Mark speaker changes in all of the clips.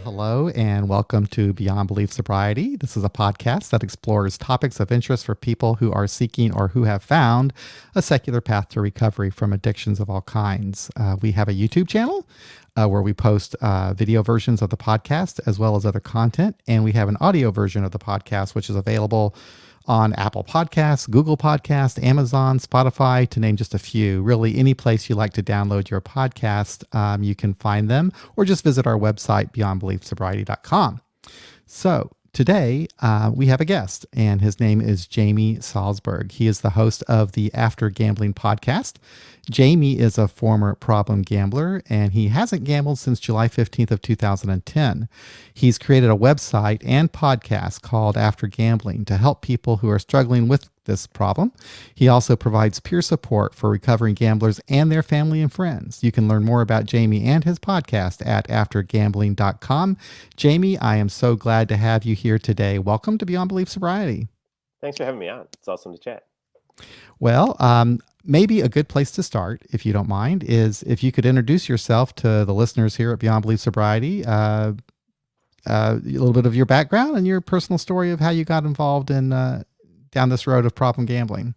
Speaker 1: Hello, and welcome to Beyond Belief Sobriety. This is a podcast that explores topics of interest for people who are seeking or who have found a secular path to recovery from addictions of all kinds. We have a YouTube channel where we post video versions of the podcast as well as other content, and we have an audio version of the podcast, which is available on Apple Podcasts, Google Podcasts, Amazon, Spotify, to name just a few. Really, any place you like to download your podcast, you can find them, or just visit our website, beyondbeliefsobriety.com. So today we have a guest, and his name is Jamie Salsburg. He is the host of the After Gambling podcast. Jamie is a former problem gambler, and he hasn't gambled since July 15th of 2010. He's created a website and podcast called After Gambling to help people who are struggling with this problem. He also provides peer support for recovering gamblers and their family and friends. You can learn more about Jamie and his podcast at aftergambling.com. Jamie, I am so glad to have you here today. Welcome to Beyond Belief Sobriety.
Speaker 2: Thanks for having me on. It's awesome to chat.
Speaker 1: Well, maybe a good place to start, if you don't mind, is if you could introduce yourself to the listeners here at Beyond Belief Sobriety, a little bit of your background and your personal story of how you got involved in down this road of problem gambling.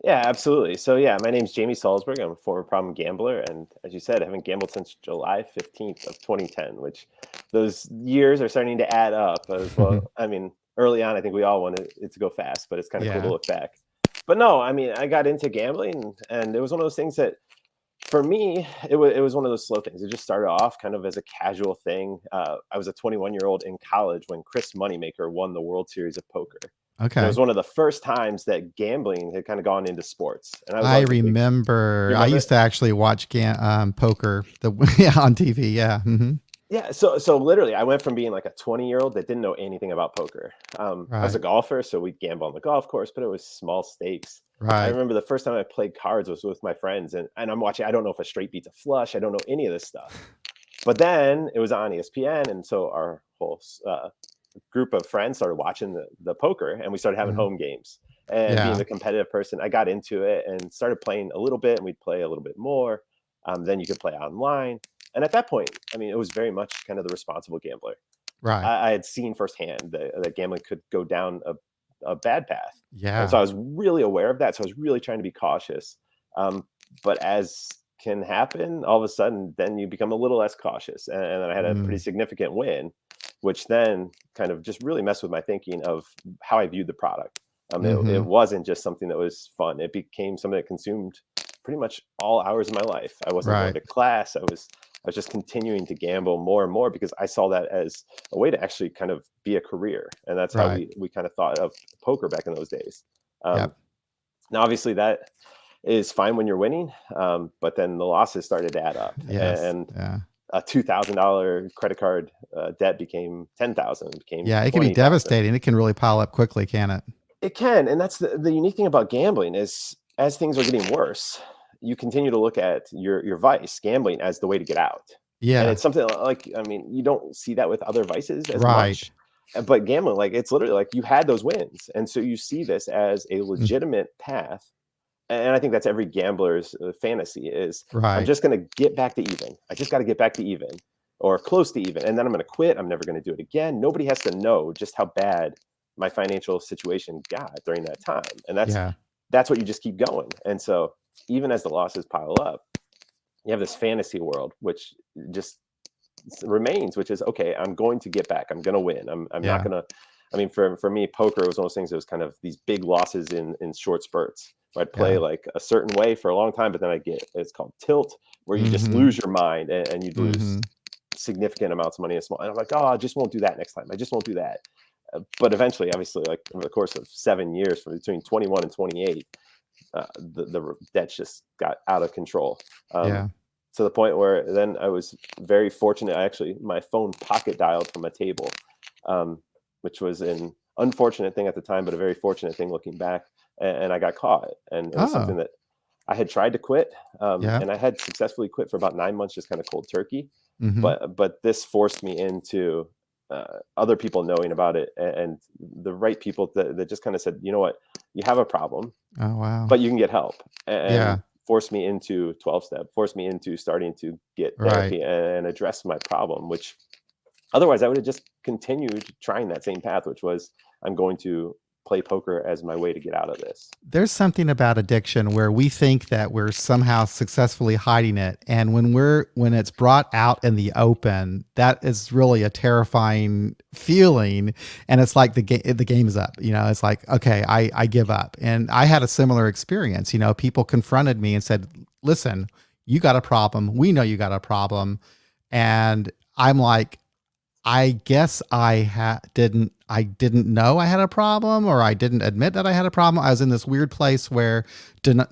Speaker 2: Yeah, absolutely. So my name's Jamie Salsburg. I'm a former problem gambler. And as you said, I haven't gambled since July 15th of 2010, which those years are starting to add up as well. I mean, early on, I think we all wanted it to go fast, but it's kind of cool to look back. But no, I mean, I got into gambling and it was one of those things that for me, it was one of those slow things. It just started off kind of as a casual thing. I was a 21-year-old in college when Chris Moneymaker won the World Series of Poker.
Speaker 1: Okay.
Speaker 2: And it was one of the first times that gambling had kind of gone into sports. And
Speaker 1: I remember I used to actually watch poker on TV. Yeah. Mm-hmm.
Speaker 2: Yeah. So literally, I went from being like a 20-year-old that didn't know anything about poker. I was a golfer, so we'd gamble on the golf course, but it was small stakes. I remember the first time I played cards was with my friends, and I'm watching. I don't know if a straight beats a flush. I don't know any of this stuff. But then it was on ESPN, and so our whole group of friends started watching the poker, and we started having home games. And being the competitive person, I got into it and started playing a little bit, and we'd play a little bit more. Then you could play online. And at that point, I mean, it was very much kind of the responsible gambler.
Speaker 1: Right.
Speaker 2: I had seen firsthand that gambling could go down a bad path.
Speaker 1: Yeah.
Speaker 2: And so I was really aware of that. So I was really trying to be cautious. But as can happen, all of a sudden, then you become a little less cautious. And then I had a pretty significant win, which then kind of just really messed with my thinking of how I viewed the product. It wasn't just something that was fun. It became something that consumed pretty much all hours of my life. I wasn't going to class. I was just continuing to gamble more and more because I saw that as a way to actually kind of be a career. And that's how we kind of thought of poker back in those days. Now, obviously that is fine when you're winning, but then the losses started to add up. And a $2,000 credit card debt became $10,000.
Speaker 1: It can be devastating. It can really pile up quickly, can it?
Speaker 2: It can. And that's the unique thing about gambling is as things are getting worse, you continue to look at your vice, gambling, as the way to get out.
Speaker 1: Yeah.
Speaker 2: And it's something like, I mean, you don't see that with other vices as much. But gambling, like, it's literally like you had those wins. And so you see this as a legitimate path. And I think that's every gambler's fantasy is, I'm just going to get back to even. I just got to get back to even or close to even. And then I'm going to quit. I'm never going to do it again. Nobody has to know just how bad my financial situation got during that time. And that's what you just keep going. And so even as the losses pile up, you have this fantasy world, which just remains, which is, okay, I'm going to get back. I'm going to win. I'm not going to, I mean, for me, poker was one of those things that was kind of these big losses in short spurts. I'd play like a certain way for a long time, but then it's called tilt, where you just lose your mind and you lose significant amounts of money. And I'm like, oh, I just won't do that next time. I just won't do that. But eventually, obviously, like over the course of 7 years, from between 21 and 28, the debts just got out of control. To the point where then I was very fortunate. My phone pocket dialed from a table, which was an unfortunate thing at the time, but a very fortunate thing looking back. And I got caught. And it was something that I had tried to quit. And I had successfully quit for about 9 months, just kind of cold turkey. But this forced me into other people knowing about it, and the right people that just kind of said, you know what, you have a problem, but you can get help, and forced me into 12-step, forced me into starting to get therapy and address my problem, which Otherwise, I would have just continued trying that same path, which was I'm going to play poker as my way to get out of this.
Speaker 1: There's something about addiction where we think that we're somehow successfully hiding it, and when it's brought out in the open, that is really a terrifying feeling. And it's like the game is up. It's like, okay, I give up. And I had a similar experience. People confronted me and said, "Listen, you got a problem. We know you got a problem." And I'm like, I guess I didn't know I had a problem, or I didn't admit that I had a problem. I was in this weird place where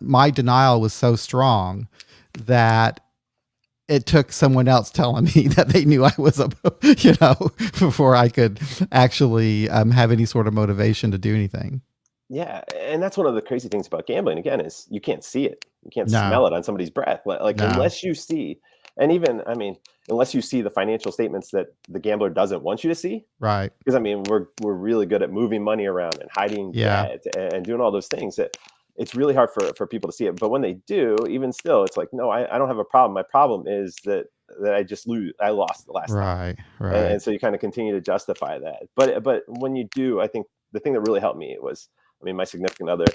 Speaker 1: my denial was so strong that it took someone else telling me that they knew I was before I could actually have any sort of motivation to do anything.
Speaker 2: Yeah, and that's one of the crazy things about gambling, again, is you can't see it. You can't
Speaker 1: No,
Speaker 2: smell it on somebody's breath. Like,
Speaker 1: no,
Speaker 2: unless you see, and even, I mean, unless you see the financial statements that the gambler doesn't want you to see,
Speaker 1: right.
Speaker 2: because I mean, we're really good at moving money around and hiding
Speaker 1: Yeah,
Speaker 2: debt and doing all those things that it's really hard for people to see it. But when they do, even still, it's like, no, I don't have a problem. My problem is that I lost the last time.
Speaker 1: right,
Speaker 2: And
Speaker 1: right.
Speaker 2: so you kind of continue to justify that. But when you do, I think the thing that really helped me was, I mean, my significant other,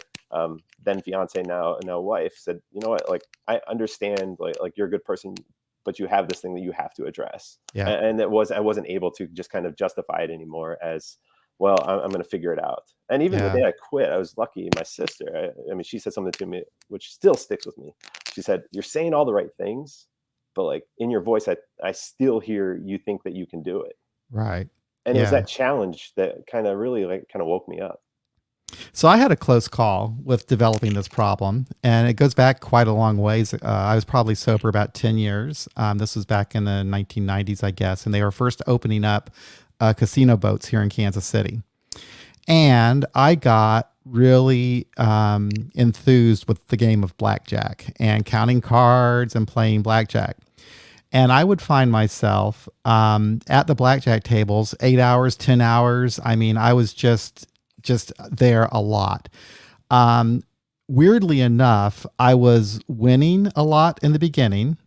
Speaker 2: then fiance, now wife, said, you know what, like, I understand, like you're a good person, but you have this thing that you have to address.
Speaker 1: Yeah,
Speaker 2: And I wasn't able to just kind of justify it anymore as, well, I'm going to figure it out. And even the
Speaker 1: yeah,
Speaker 2: day I quit, I was lucky. My sister, I mean, she said something to me which still sticks with me. She said, "You're saying all the right things, but like in your voice, I still hear you think that you can do it."
Speaker 1: right.
Speaker 2: And it was
Speaker 1: Yeah.
Speaker 2: that challenge that kind of really like kind of woke me up.
Speaker 1: So I had a close call with developing this problem, and it goes back quite a long ways. I was probably sober about 10 years. This was back in the 1990s, I guess, and they were first opening up casino boats here in Kansas City. And I got really enthused with the game of blackjack and counting cards and playing blackjack. And I would find myself at the blackjack tables 8 hours, 10 hours. I mean, I was just there a lot. Um, Weirdly enough, I was winning a lot in the beginning.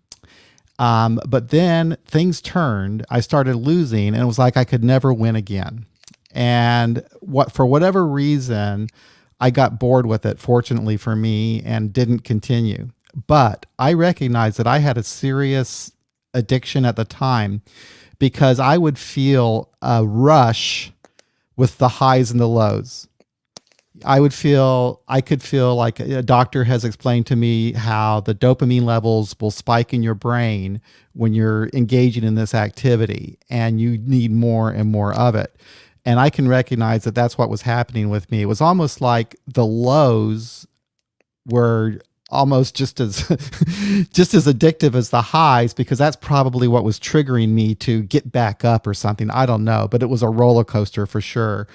Speaker 1: But then things turned. I started losing, and it was like I could never win again. And for whatever reason, I got bored with it, fortunately for me, and didn't continue. But I recognized that I had a serious addiction at the time because I would feel a rush with the highs and the lows. I could feel like a doctor has explained to me how the dopamine levels will spike in your brain when you're engaging in this activity, and you need more and more of it. And I can recognize that that's what was happening with me. It was almost like the lows were almost just as just as addictive as the highs, because that's probably what was triggering me to get back up or something. I don't know, but it was a roller coaster for sure.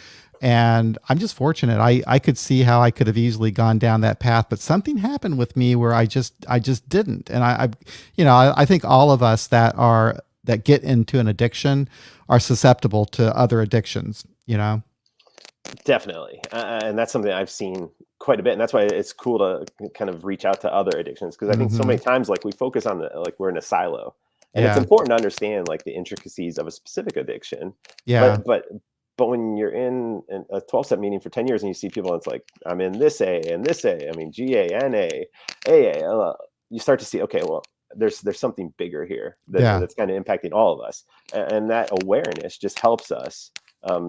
Speaker 1: And I'm just fortunate. I could see how I could have easily gone down that path, but something happened with me where I just didn't. And I think all of us that get into an addiction are susceptible to other addictions.
Speaker 2: Definitely. And that's something I've seen quite a bit. And that's why it's cool to kind of reach out to other addictions. Cause I think so
Speaker 1: Hmm.
Speaker 2: many times, like we focus on like we're in a silo, and it's
Speaker 1: Yeah.
Speaker 2: important to understand like the intricacies of a specific addiction.
Speaker 1: Yeah.
Speaker 2: But when you're in a 12-step meeting for 10 years and you see people, and it's like, I'm in this A and this A, I mean, GA, AA, you start to see, okay, well, there's something bigger here
Speaker 1: Yeah.
Speaker 2: that's kind of impacting all of us. And that awareness just helps us,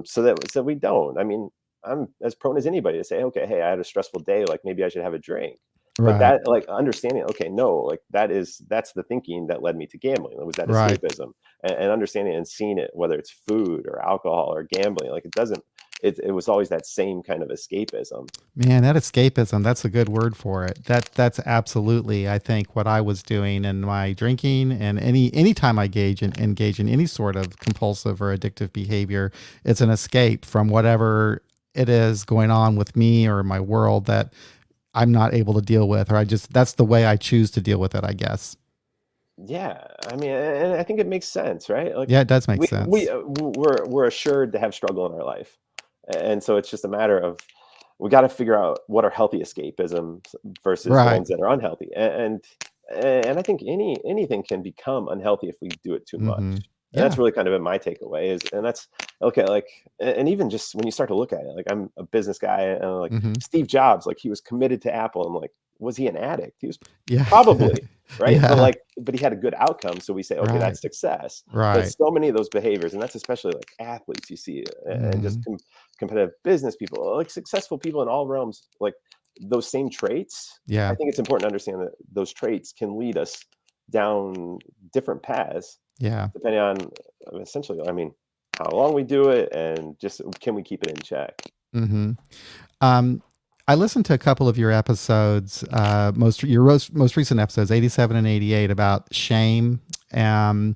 Speaker 2: so we don't. I mean, I'm as prone as anybody to say, okay, hey, I had a stressful day, like maybe I should have a drink. But
Speaker 1: Right.
Speaker 2: that, like, understanding, okay, no, like that's the thinking that led me to gambling. It was that
Speaker 1: Right.
Speaker 2: escapism, and understanding and seeing it, whether it's food or alcohol or gambling, like it was always that same kind of escapism.
Speaker 1: Man, that escapism, that's a good word for it. That's absolutely, I think, what I was doing in my drinking, and anytime I engage in any sort of compulsive or addictive behavior, it's an escape from whatever it is going on with me or my world that I'm not able to deal with, or that's the way I choose to deal with it, I guess.
Speaker 2: Yeah, I mean, and I think it makes sense, right? Like
Speaker 1: Yeah, it does make sense.
Speaker 2: we're assured to have struggle in our life, and so it's just a matter of we got to figure out what are healthy escapisms versus
Speaker 1: Right.
Speaker 2: ones that are unhealthy, and I think anything can become unhealthy if we do it too
Speaker 1: Hmm.
Speaker 2: much. And
Speaker 1: Yeah.
Speaker 2: that's really kind of been my takeaway is, and that's okay. Like, and even just when you start to look at it, like I'm a business guy, and like
Speaker 1: Hmm.
Speaker 2: Steve Jobs, like he was committed to Apple. I'm like, was he an addict? He was
Speaker 1: Yeah.
Speaker 2: probably, right. But
Speaker 1: Yeah.
Speaker 2: like, but he had a good outcome. So we say, okay,
Speaker 1: Right.
Speaker 2: that's success. But
Speaker 1: Right.
Speaker 2: so many of those behaviors, and that's especially like athletes you see, and just
Speaker 1: Hmm.
Speaker 2: competitive business people, like successful people in all realms, like those same traits. I
Speaker 1: Yeah.
Speaker 2: think it's important to understand that those traits can lead us down different paths
Speaker 1: Yeah.
Speaker 2: depending on essentially, I mean, how long we do it and just can we keep it in check?
Speaker 1: Hmm. Um, I listened to a couple of your episodes, most recent episodes, 87 and 88, about shame, I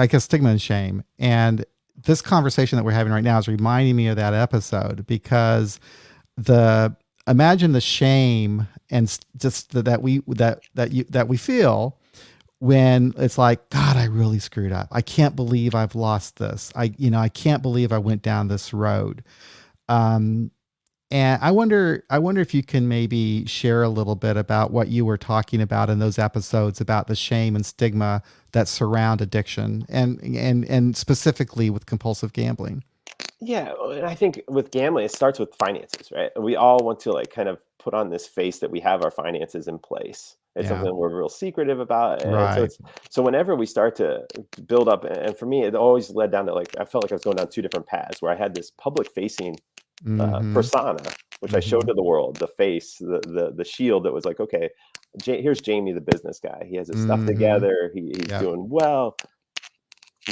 Speaker 1: guess stigma and shame. And this conversation that we're having right now is reminding me of that episode because the imagine the shame and just that we feel when it's like, God, I really screwed up. I can't believe I've lost this. I can't believe I went down this road. Um, and I wonder if you can maybe share a little bit about what you were talking about in those episodes about the shame and stigma that surround addiction and specifically with compulsive gambling.
Speaker 2: Yeah, and I think with gambling, it starts with finances, right? We all want to like kind of put on this face that we have our finances in place. It's
Speaker 1: Yeah.
Speaker 2: something we're real secretive about, and so
Speaker 1: Right.
Speaker 2: it's so whenever we start to build up, and for me, it always led down to like I felt like I was going down two different paths where I had this public facing
Speaker 1: Mm-hmm.
Speaker 2: persona, which I showed
Speaker 1: Mm-hmm.
Speaker 2: to the world, the face, the shield that was like, okay, here's Jamie, the business guy. He has his stuff
Speaker 1: Mm-hmm.
Speaker 2: together. He's
Speaker 1: Yep.
Speaker 2: doing well.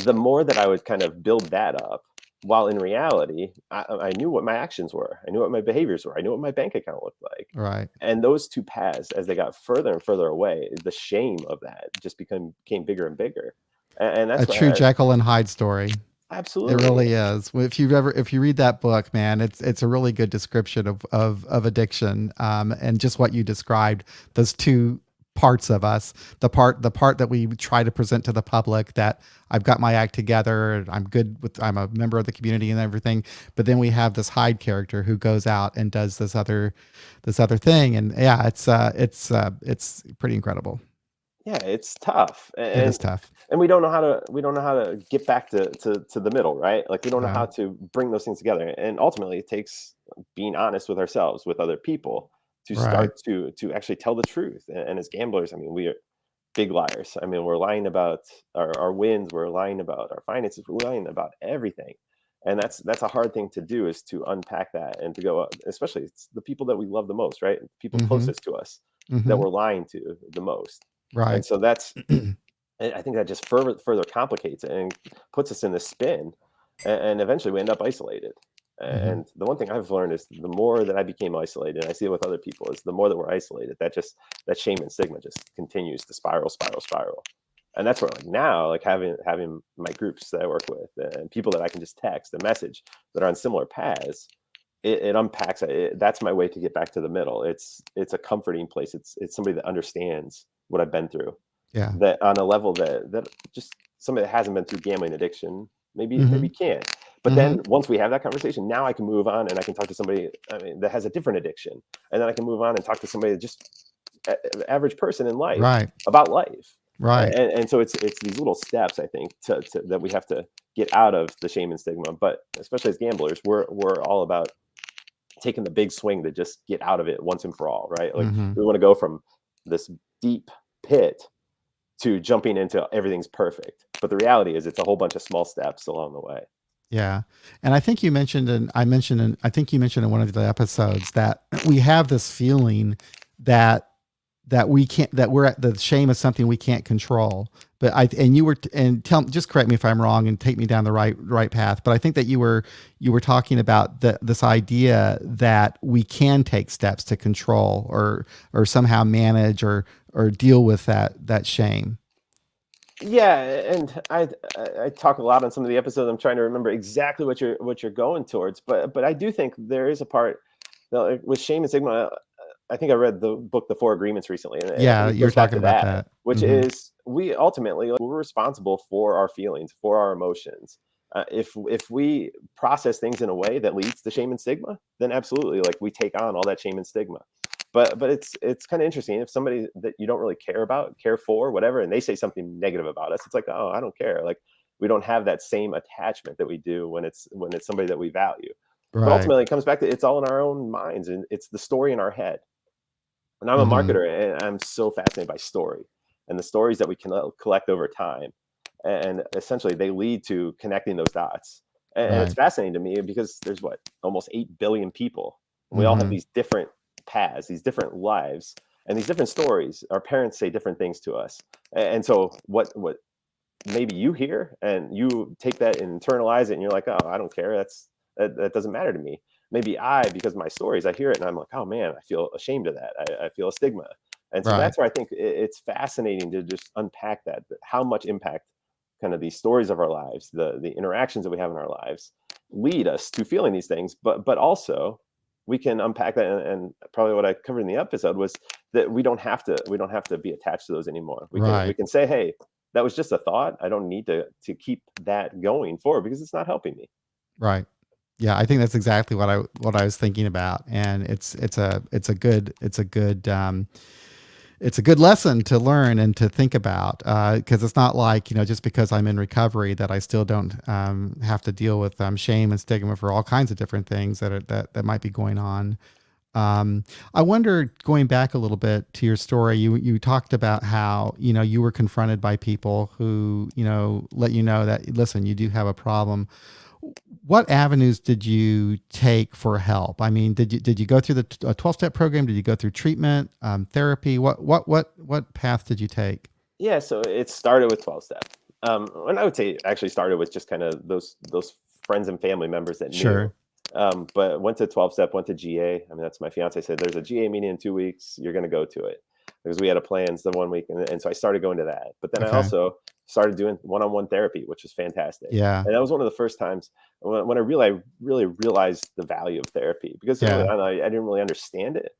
Speaker 2: The more that I would kind of build that up, while in reality, I knew what my actions were. I knew what my behaviors were. I knew what my bank account looked like.
Speaker 1: Right.
Speaker 2: And those two paths, as they got further and further away, the shame of that just became bigger and bigger. And
Speaker 1: A
Speaker 2: that's
Speaker 1: true
Speaker 2: why
Speaker 1: Jekyll and Hyde story. It
Speaker 2: absolutely.
Speaker 1: really is. Well, if you read that book, man, it's a really good description of addiction, and just what you described. Those two parts of us, the part that we try to present to the public that I've got my act together, I'm a member of the community and everything. But then we have this Hyde character who goes out and does this other thing, and yeah, it's pretty incredible.
Speaker 2: Yeah, it's tough.
Speaker 1: It is tough.
Speaker 2: And we don't know how to get back to the middle, right? Like we don't know
Speaker 1: Yeah.
Speaker 2: how to bring those things together. And ultimately it takes being honest with ourselves, with other people to
Speaker 1: Right.
Speaker 2: start to actually tell the truth. And as gamblers, I mean, we are big liars. I mean, we're lying about our wins, we're lying about our finances, we're lying about everything. And that's a hard thing to do is to unpack that and to go, especially it's the people that we love the most, right? People
Speaker 1: Mm-hmm.
Speaker 2: closest to us that
Speaker 1: Mm-hmm.
Speaker 2: we're lying to the most. And
Speaker 1: Right.
Speaker 2: so that's I think that just further complicates it and puts us in this spin, and eventually we end up isolated.
Speaker 1: Mm-hmm.
Speaker 2: And the one thing I've learned is the more that I became isolated, and I see it with other people, is the more that we're isolated, that shame and stigma just continues to spiral. And that's where like now, like having my groups that I work with and people that I can just text a message that are on similar paths, it unpacks it. That's my way to get back to the middle. It's a comforting place. It's somebody that understands what I've been through
Speaker 1: Yeah.
Speaker 2: that on a level that just somebody that hasn't been through gambling addiction maybe
Speaker 1: Mhm.
Speaker 2: can't. But
Speaker 1: Mhm.
Speaker 2: then once we have that conversation, now I can move on and I can talk to somebody, I mean, that has a different addiction, and then I can move on and talk to somebody that just average person in life
Speaker 1: Right.
Speaker 2: about life.
Speaker 1: Right.
Speaker 2: And so it's these little steps I think that we have to get out of the shame and stigma. But especially as gamblers, we're all about taking the big swing to just get out of it once and for all, right? Like
Speaker 1: Mhm.
Speaker 2: we want to go from this deep pit to jumping into everything's perfect. But the reality is it's a whole bunch of small steps along the way.
Speaker 1: Yeah. And I think you mentioned in one of the episodes that we have this feeling that we can't that we're at the shame is something we can't control. But just correct me if I'm wrong and take me down the right path. But I think that you were talking about this idea that we can take steps to control or somehow manage or deal with that shame.
Speaker 2: Yeah, and I talk a lot on some of the episodes. I'm trying to remember exactly what you're going towards, but I do think there is a part like, with shame and stigma. I think I read the book The Four Agreements recently, and I
Speaker 1: Yeah,
Speaker 2: think it
Speaker 1: you're
Speaker 2: goes back
Speaker 1: talking
Speaker 2: to
Speaker 1: about
Speaker 2: that,
Speaker 1: that.
Speaker 2: which
Speaker 1: Mhm.
Speaker 2: is we ultimately like, we're responsible for our feelings, for our emotions. If we process things in a way that leads to shame and stigma, then absolutely, like we take on all that shame and stigma. But it's kind of interesting if somebody that you don't really care about, care for, whatever, and they say something negative about us. It's like, oh, I don't care. Like We don't have that same attachment that we do when it's somebody that we value. But
Speaker 1: Right.
Speaker 2: ultimately, it comes back to it's all in our own minds, and it's the story in our head. And I'm a
Speaker 1: Hmm.
Speaker 2: marketer, and I'm so fascinated by story and the stories that we can collect over time. And essentially, they lead to connecting those dots. And it's
Speaker 1: Right.
Speaker 2: fascinating to me because there's almost 8 billion people. And we all have
Speaker 1: Hmm.
Speaker 2: these different paths, these different lives, and these different stories. Our parents say different things to us. And so, what maybe you hear and you take that and internalize it, and you're like, oh, I don't care. That doesn't matter to me. Maybe because of my stories, I hear it and I'm like, oh man, I feel ashamed of that. I feel a stigma. And so
Speaker 1: Right.
Speaker 2: that's where I think it's fascinating to just unpack that how much impact kind of these stories of our lives, the interactions that we have in our lives, lead us to feeling these things. But also we can unpack that, and probably what I covered in the episode was that we don't have to be attached to those anymore. We
Speaker 1: Right.
Speaker 2: can say, hey, that was just a thought. I don't need to keep that going forward because it's not helping me.
Speaker 1: Right. Yeah, I think that's exactly what I was thinking about, and it's a good lesson to learn and to think about, because it's not like, just because I'm in recovery that I still don't have to deal with shame and stigma for all kinds of different things that might be going on. Um, I wonder, going back a little bit to your story, you talked about how you were confronted by people who let you know that, listen, you do have a problem. What avenues did you take for help? I mean, did you go through the 12-step program? Did you go through treatment, therapy? What path did you take?
Speaker 2: Yeah, so it started with 12 step. And I would say it actually started with just kind of those friends and family members that knew.
Speaker 1: Sure.
Speaker 2: But went to 12 step, went to GA. I mean, that's my fiance said, there's a GA meeting in 2 weeks. You're going to go to it, because we had a plans the one week. And so I started going to that. But then I
Speaker 1: Okay.
Speaker 2: also started doing one-on-one therapy, which was fantastic.
Speaker 1: Yeah.
Speaker 2: And that was one of the first times when I really realized the value of therapy, because early
Speaker 1: Yeah.
Speaker 2: on, I didn't really understand it.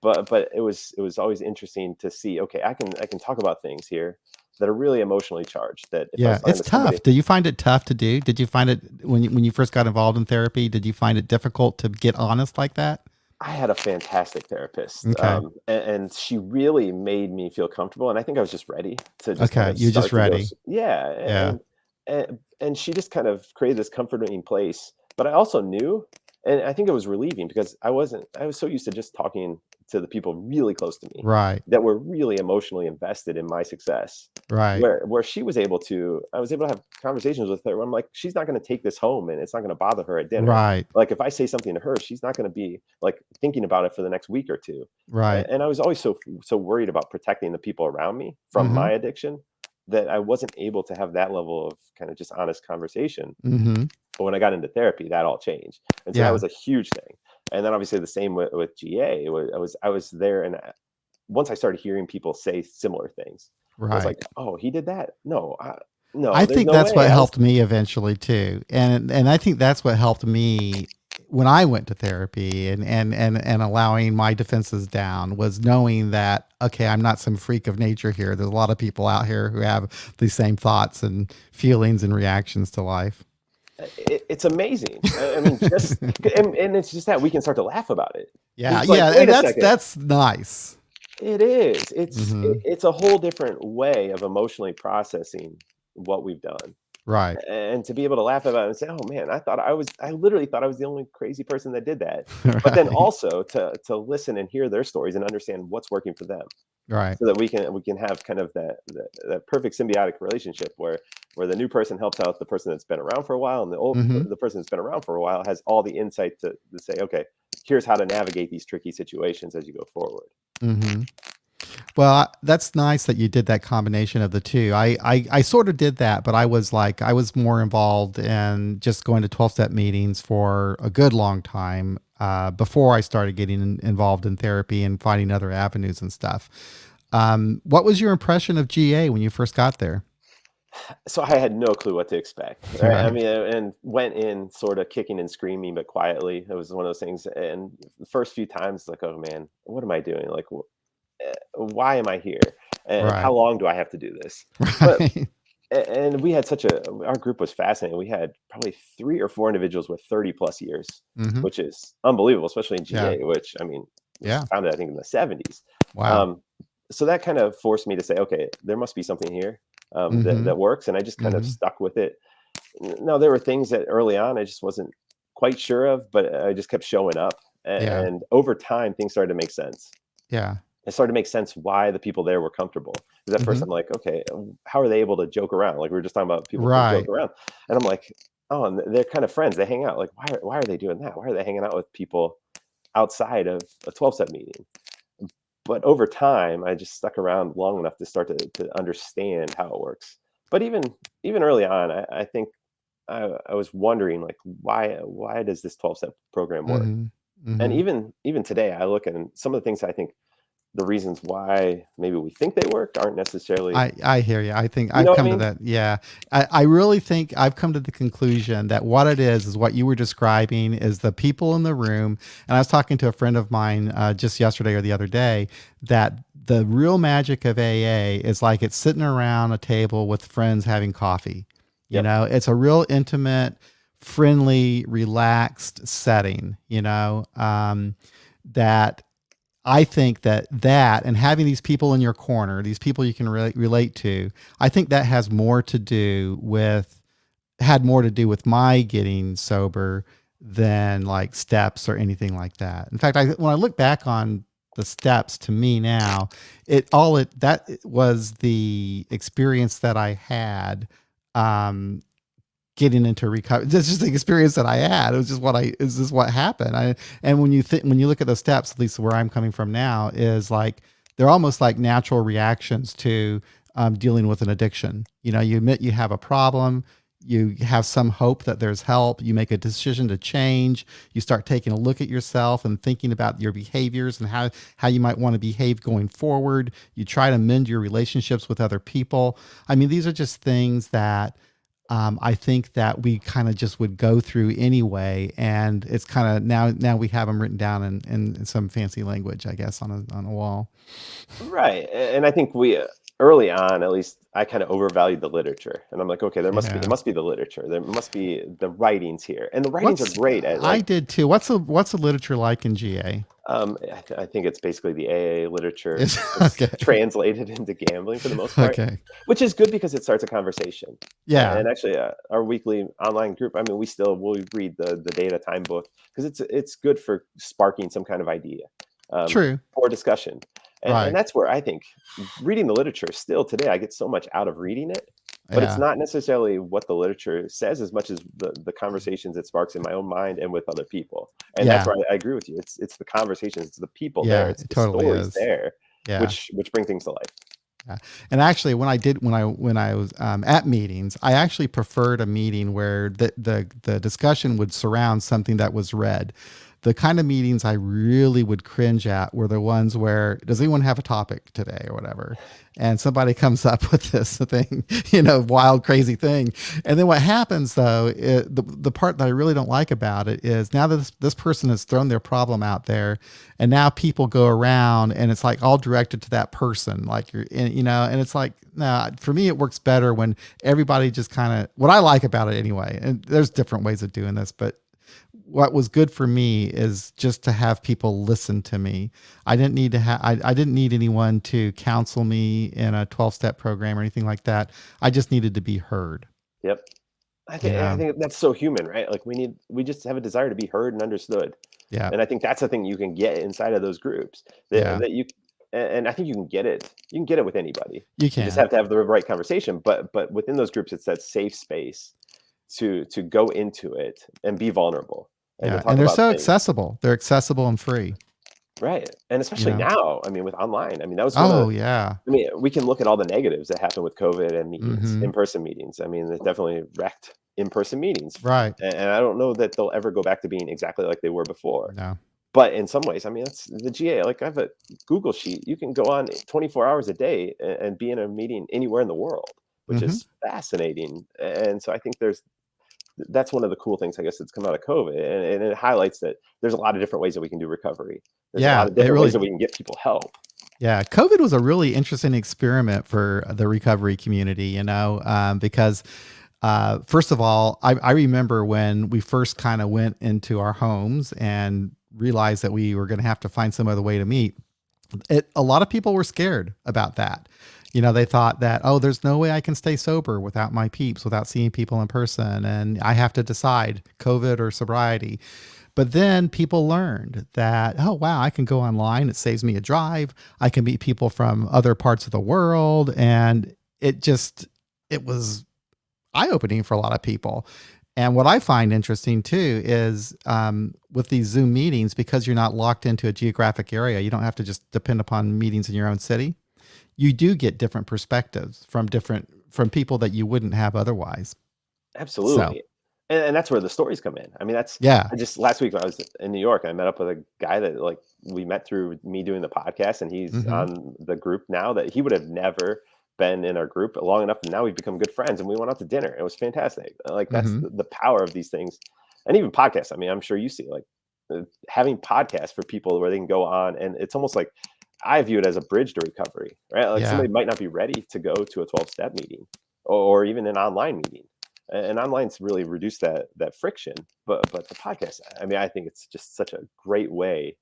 Speaker 2: But it was always interesting to see, okay, I can talk about things here that are really emotionally charged, that if I
Speaker 1: Yeah.
Speaker 2: was talking
Speaker 1: It's
Speaker 2: to somebody.
Speaker 1: tough. Do you find it tough to do? Did you find it when you first got involved in therapy? Did you find it difficult to get honest like that?
Speaker 2: I had a fantastic therapist,
Speaker 1: Okay.
Speaker 2: and she really made me feel comfortable, and I think I was just ready to just kind
Speaker 1: Okay.
Speaker 2: of
Speaker 1: You're just
Speaker 2: start to go.
Speaker 1: ready.
Speaker 2: Yeah,
Speaker 1: Yeah.
Speaker 2: and she just kind of created this comforting place. But I also knew, and I think it was relieving, because I was so used to just talking to the people really close to me
Speaker 1: Right.
Speaker 2: that were really emotionally invested in my success.
Speaker 1: Right.
Speaker 2: Where I was able to have conversations with her where I'm like, she's not going to take this home and it's not going to bother her at dinner.
Speaker 1: Right.
Speaker 2: Like, if I say something to her, she's not going to be like thinking about it for the next week or two.
Speaker 1: Right.
Speaker 2: And I was always so worried about protecting the people around me from
Speaker 1: Mm-hmm.
Speaker 2: my addiction, that I wasn't able to have that level of kind of just honest conversation.
Speaker 1: Mm-hmm.
Speaker 2: But when I got into therapy, that all changed, and so that
Speaker 1: Yeah.
Speaker 2: was a huge thing. And then obviously the same with GA. I was there, and once I started hearing people say similar things, I was
Speaker 1: Right.
Speaker 2: like, oh, he did that? No, no,
Speaker 1: I
Speaker 2: there's
Speaker 1: think
Speaker 2: no
Speaker 1: that's
Speaker 2: way.
Speaker 1: what
Speaker 2: I was.
Speaker 1: helped me eventually too. And I think that's what helped me when I went to therapy, and allowing my defenses down, was knowing that, okay, I'm not some freak of nature here. There's a lot of people out here who have these same thoughts and feelings and reactions to life.
Speaker 2: It's amazing. I mean, just and it's just that we can start to laugh about it, because
Speaker 1: Yeah,
Speaker 2: it's like,
Speaker 1: yeah,
Speaker 2: wait
Speaker 1: and
Speaker 2: a
Speaker 1: that's
Speaker 2: second,
Speaker 1: that's nice.
Speaker 2: it is.
Speaker 1: Hmm.
Speaker 2: It's a whole different way of emotionally processing what we've done.
Speaker 1: Right.
Speaker 2: And to be able to laugh about it and say, "Oh man, I literally thought I was the only crazy person that did that." But then
Speaker 1: Right.
Speaker 2: also to listen and hear their stories and understand what's working for them,
Speaker 1: Right.
Speaker 2: so that we can have kind of that perfect symbiotic relationship where the new person helps out the person that's been around for a while, and
Speaker 1: Hmm.
Speaker 2: the person that's been around for a while has all the insight to say, okay, here's how to navigate these tricky situations as you go forward.
Speaker 1: Hmm. Well, that's nice that you did that combination of the two. I sort of did that, but I was more involved in just going to 12-step meetings for a good long time, before I started getting involved in therapy and finding other avenues and stuff. What was your impression of GA when you first got there?
Speaker 2: So I had no clue what to expect, right? I
Speaker 1: Right.
Speaker 2: mean, and went in sort of kicking and screaming, but quietly. It was one of those things. And the first few times, like, oh man, what am I doing? Like, why am I here? And how
Speaker 1: Right.
Speaker 2: long do I have to do this? But
Speaker 1: Right.
Speaker 2: and we had our group was fascinating. We had probably 3 or 4 individuals with 30 plus years,
Speaker 1: Hmm.
Speaker 2: which is unbelievable, especially in
Speaker 1: Yeah.
Speaker 2: GA, which, I mean, was
Speaker 1: Yeah.
Speaker 2: founded, I think, in the 70s.
Speaker 1: Wow.
Speaker 2: Um, so that kind of forced me to say, okay, there must be something here,
Speaker 1: Hmm.
Speaker 2: that works. And I just kind of
Speaker 1: Hmm.
Speaker 2: stuck with it. No, there were things that early on I just wasn't quite sure of, but I just kept showing up.
Speaker 1: Yeah.
Speaker 2: And over time, things started to make sense.
Speaker 1: Yeah.
Speaker 2: It started to make sense why the people there were comfortable. Because at first
Speaker 1: Hmm.
Speaker 2: I'm like, okay, how are they able to joke around? Like we were just talking about people can joke
Speaker 1: Right.
Speaker 2: around, and I'm like, oh, and they're kind of friends. They hang out. Like why are they doing that? Why are they hanging out with people outside of a 12-step meeting? But over time, I just stuck around long enough to start to understand how it works. But even early on, I think I was wondering like why does this 12-step program work?
Speaker 1: Hmm.
Speaker 2: And
Speaker 1: Hmm.
Speaker 2: even today, I look and some of the things I think the reasons why maybe we think they work aren't necessarily,
Speaker 1: I hear you. I think
Speaker 2: you
Speaker 1: I've
Speaker 2: know what I
Speaker 1: come to
Speaker 2: mean?
Speaker 1: that. Yeah. I really think I've come to the conclusion that what it is what you were describing is the people in the room. And I was talking to a friend of mine just yesterday or the other day that the real magic of AA is like it's sitting around a table with friends having coffee.
Speaker 2: Yep.
Speaker 1: It's a real intimate, friendly, relaxed setting, that I think that and having these people in your corner, these people you can relate to, I think that had more to do with my getting sober than like steps or anything like that. In fact, when I look back on the steps to me now, that was the experience that I had um, getting into recovery. That's just the experience that I had. It was just is this what happened. And when you look at those steps, at least where I'm coming from now, is like they're almost like natural reactions to dealing with an addiction. You admit you have a problem. You have some hope that there's help. You make a decision to change. You start taking a look at yourself and thinking about your behaviors and how you might want to behave going forward. You try to mend your relationships with other people. I mean, these are just things that I think that we kind of just would go through anyway, and it's kind of now we have them written down in some fancy language, I guess, on a wall.
Speaker 2: Right. And I think we early on, at least I kind of overvalued the literature. And I'm like, okay, it
Speaker 1: Yeah.
Speaker 2: must be the literature. There must be the writings here. And the writings are
Speaker 1: What's
Speaker 2: great at
Speaker 1: I
Speaker 2: like
Speaker 1: did too. What's the literature like in GA?
Speaker 2: I think it's basically the AA literature
Speaker 1: Is
Speaker 2: just
Speaker 1: okay.
Speaker 2: translated into gambling for the most part,
Speaker 1: Okay.
Speaker 2: which is good because it starts a conversation.
Speaker 1: Yeah.
Speaker 2: And actually, our weekly online group, I mean, we'll read the data time book because it's good for sparking some kind of idea
Speaker 1: True.
Speaker 2: for discussion. And
Speaker 1: Right.
Speaker 2: that's where I think reading the literature still today, I get so much out of reading it, but it's
Speaker 1: Yeah.
Speaker 2: not necessarily what the literature says as much as the conversations it sparks in my own mind and with other people. And that's
Speaker 1: Yeah.
Speaker 2: where I agree with you. It's the conversations, it's the people there,
Speaker 1: Yeah.
Speaker 2: it's
Speaker 1: It
Speaker 2: the
Speaker 1: totally
Speaker 2: stories
Speaker 1: is.
Speaker 2: there,
Speaker 1: Yeah.
Speaker 2: which bring things to life.
Speaker 1: Yeah. And actually, when I was at meetings, I actually preferred a meeting where the discussion would surround something that was read. The kind of meetings I really would cringe at were the ones where does anyone have a topic today or whatever, and somebody comes up with this thing, wild, crazy thing, and then what happens though, the part that I really don't like about it is now that this person has thrown their problem out there, and now people go around and it's like all directed to that person, like and it's like, no, for me it works better when everybody just kind of, what I like about it anyway, and there's different ways of doing this, but what was good for me is just to have people listen to me. I didn't need to I didn't need anyone to counsel me in a 12-step program or anything like that. I just needed to be heard,
Speaker 2: Yep.
Speaker 1: you
Speaker 2: I
Speaker 1: know?
Speaker 2: think that's so human, right? Like we just have a desire to be heard and understood.
Speaker 1: Yeah.
Speaker 2: And I think that's the thing you can get inside of those groups that,
Speaker 1: Yeah.
Speaker 2: that you and I think you can get it with anybody.
Speaker 1: You
Speaker 2: You just
Speaker 1: can.
Speaker 2: have to have the right conversation. But within those groups, it's that safe space to go into it and be vulnerable and to
Speaker 1: Yeah.
Speaker 2: talk
Speaker 1: And they're
Speaker 2: about
Speaker 1: so
Speaker 2: things.
Speaker 1: accessible. They're accessible and free,
Speaker 2: Right. And
Speaker 1: you
Speaker 2: especially
Speaker 1: know?
Speaker 2: now, I mean, with online, I mean, that was one of
Speaker 1: Oh, yeah.
Speaker 2: I mean, we can look at all the negatives that happen with COVID and meetings,
Speaker 1: Mhm.
Speaker 2: in-person meetings. I mean, it definitely wrecked in-person meetings.
Speaker 1: Right.
Speaker 2: And I don't know that they'll ever go back to being exactly like they were before.
Speaker 1: No.
Speaker 2: But in some ways, I mean, that's the GA. Like I have a Google sheet. You can go on 24 hours a day and be in a meeting anywhere in the world, which
Speaker 1: Mhm.
Speaker 2: is fascinating. And so I think that's one of the cool things, I guess, that's come out of COVID. And it highlights that there's a lot of different ways that we can do recovery. There's a lot
Speaker 1: Yeah,
Speaker 2: of
Speaker 1: it
Speaker 2: different ways
Speaker 1: really
Speaker 2: that we can get people help.
Speaker 1: Yeah, COVID was a really interesting experiment for the recovery community, because first of all, I remember when we first kind of went into our homes and realized that we were going to have to find some other way to meet. A lot of people were scared about that. They thought that, oh, there's no way I can stay sober without my peeps, without seeing people in person. And I have to decide COVID or sobriety. But then people learned that, oh, wow, I can go online. It saves me a drive. I can meet people from other parts of the world. And it was eye-opening for a lot of people. And what I find interesting too is with these Zoom meetings, because you're not locked into a geographic area, you don't have to just depend upon meetings in your own city. You do get different perspectives from people that you wouldn't have otherwise. So,
Speaker 2: Absolutely. And that's where the stories come in. I mean,
Speaker 1: yeah.
Speaker 2: I just last week when I was in New York, I met up with a guy that like we met through me doing the podcast, and he's
Speaker 1: Hmm.
Speaker 2: on the group now that he would have never been in our group long enough. And now we've become good friends, and we went out to dinner. It was fantastic. Like that's
Speaker 1: Hmm.
Speaker 2: the power of these things, and even podcasts. I mean, I'm sure you see like having podcasts for people where they can go on, and it's almost like I view it as a bridge to recovery, right? Like
Speaker 1: Yeah.
Speaker 2: somebody might not be ready to go to a 12-step meeting or even an online meeting. And online's really reduced that friction, but the podcast, I mean, I think it's just such a great way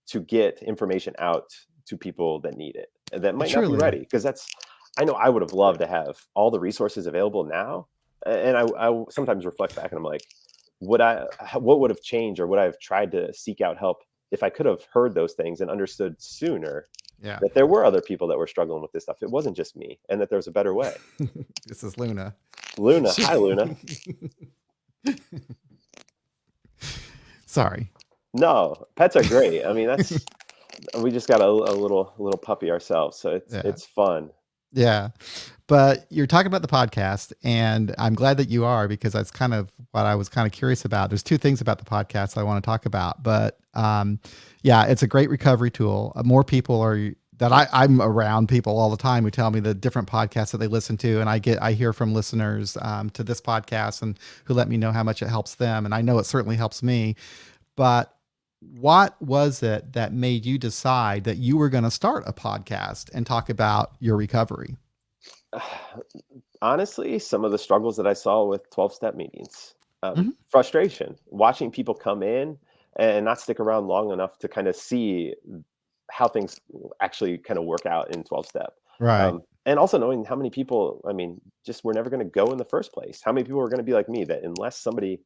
Speaker 2: to get information out to people that need it and that might not be
Speaker 1: Truly.
Speaker 2: ready. Because I know I would have loved to have all the resources available now, and I sometimes reflect back and I'm like, what would have changed, or would I have tried to seek out help if I could have heard those things and understood sooner
Speaker 1: Yeah.
Speaker 2: that there were other people that were struggling with this stuff. It wasn't just me, and that there was a better way.
Speaker 1: This is Luna.
Speaker 2: Luna, hi Luna.
Speaker 1: Sorry.
Speaker 2: No, pets are great. I mean, that's we just got a little puppy ourselves, so
Speaker 1: Yeah.
Speaker 2: it's fun.
Speaker 1: Yeah. But you're talking about the podcast, and I'm glad that you are, because that's kind of what I was kind of curious about. There's two things about the podcast I want to talk about, but yeah, it's a great recovery tool. More people are that I'm around people all the time who tell me the different podcasts that they listen to, and I hear from listeners to this podcast and who let me know how much it helps them, and I know it certainly helps me. But what was it that made you decide that you were going to start a podcast and talk about your recovery?
Speaker 2: Honestly, some of the struggles that I saw with 12-step meetings,
Speaker 1: Hmm.
Speaker 2: frustration, watching people come in and not stick around long enough to kind of see how things actually kind of work out in 12-step.
Speaker 1: Right.
Speaker 2: And also knowing how many people, I mean, just were never going to go in the first place. How many people were going to be like me that unless somebody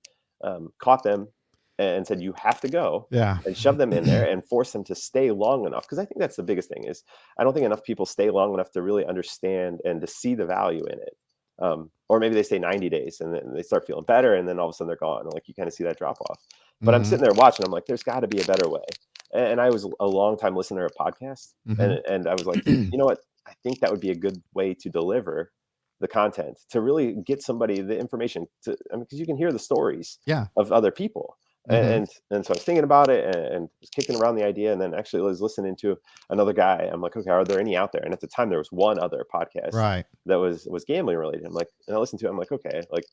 Speaker 2: caught them and said, you have to go,
Speaker 1: Yeah.
Speaker 2: and shove them in there and force them to stay long enough. Because I think that's the biggest thing is I don't think enough people stay long enough to really understand and to see the value in it. Or maybe they stay 90 days and then they start feeling better, and then all of a sudden they're gone. And like you kind of see that drop off. But I'm
Speaker 1: Hmm.
Speaker 2: sitting there watching. I'm like, there's got to be a better way. And I was a long time listener of podcasts,
Speaker 1: Hmm.
Speaker 2: and I was like, you know what? I think that would be a good way to deliver the content, to really get somebody the information to, I mean, because you can hear the stories
Speaker 1: Yeah.
Speaker 2: of other people.
Speaker 1: Hmm.
Speaker 2: And so I was thinking about it and was kicking around the idea, and then actually was listening to another guy. I'm like, okay, are there any out there? And at the time there was one other podcast
Speaker 1: Right.
Speaker 2: that was gambling related. I'm like, and I listened to it. I'm like, okay, like